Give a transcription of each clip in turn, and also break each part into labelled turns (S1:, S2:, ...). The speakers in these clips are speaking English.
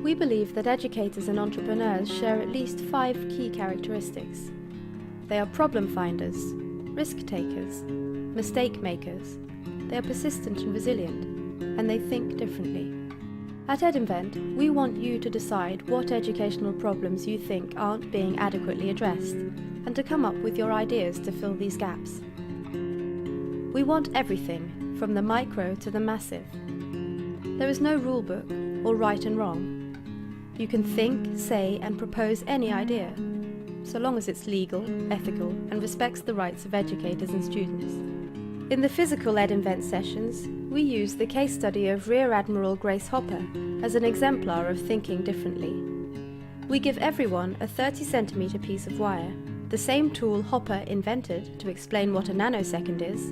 S1: We believe that educators and entrepreneurs share at least 5 key characteristics. They are problem finders, risk takers, mistake makers, they are persistent and resilient, and they think differently. At EdInvent, we want you to decide what educational problems you think aren't being adequately addressed, and to come up with your ideas to fill these gaps. We want everything, from the micro to the massive. There is no rulebook or right and wrong. You can think, say, and propose any idea, so long as it's legal, ethical, and respects the rights of educators and students. In the physical EdInvent sessions, we use the case study of Rear Admiral Grace Hopper as an exemplar of thinking differently. We give everyone a 30cm piece of wire, the same tool Hopper invented to explain what a nanosecond is,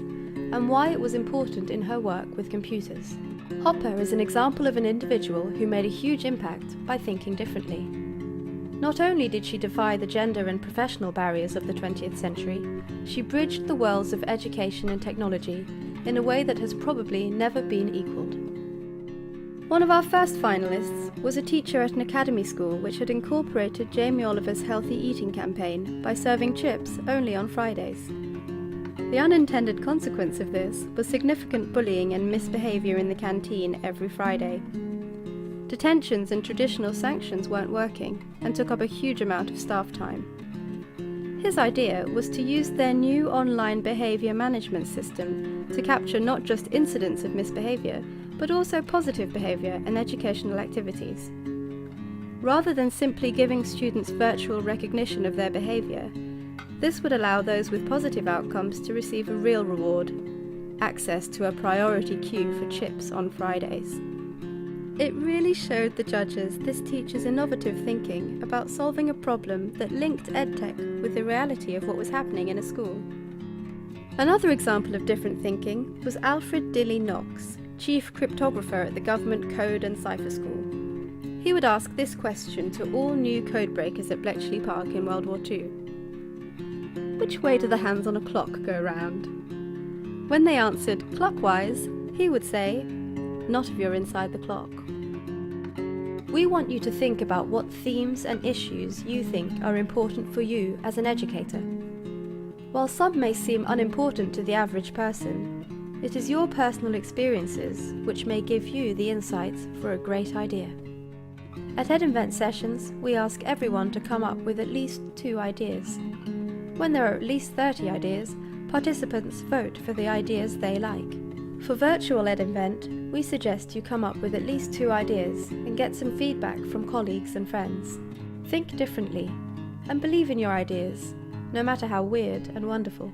S1: and why it was important in her work with computers. Hopper is an example of an individual who made a huge impact by thinking differently. Not only did she defy the gender and professional barriers of the 20th century, she bridged the worlds of education and technology in a way that has probably never been equalled. One of our first finalists was a teacher at an academy school which had incorporated Jamie Oliver's healthy eating campaign by serving chips only on Fridays. The unintended consequence of this was significant bullying and misbehaviour in the canteen every Friday. Detentions and traditional sanctions weren't working and took up a huge amount of staff time. His idea was to use their new online behaviour management system to capture not just incidents of misbehaviour, but also positive behaviour and educational activities. Rather than simply giving students virtual recognition of their behaviour, this would allow those with positive outcomes to receive a real reward: access to a priority queue for chips on Fridays. It really showed the judges this teacher's innovative thinking about solving a problem that linked EdTech with the reality of what was happening in a school. Another example of different thinking was Alfred Dilly Knox, Chief Cryptographer at the Government Code and Cipher School. He would ask this question to all new codebreakers at Bletchley Park in World War II. Which way do the hands on a clock go round? When they answered clockwise, he would say, not if you're inside the clock. We want you to think about what themes and issues you think are important for you as an educator. While some may seem unimportant to the average person, it is your personal experiences which may give you the insights for a great idea. At EdInvent sessions, we ask everyone to come up with at least 2 ideas. When there are at least 30 ideas, participants vote for the ideas they like. For virtual EdInvent, we suggest you come up with at least 2 ideas and get some feedback from colleagues and friends. Think differently and believe in your ideas, no matter how weird and wonderful.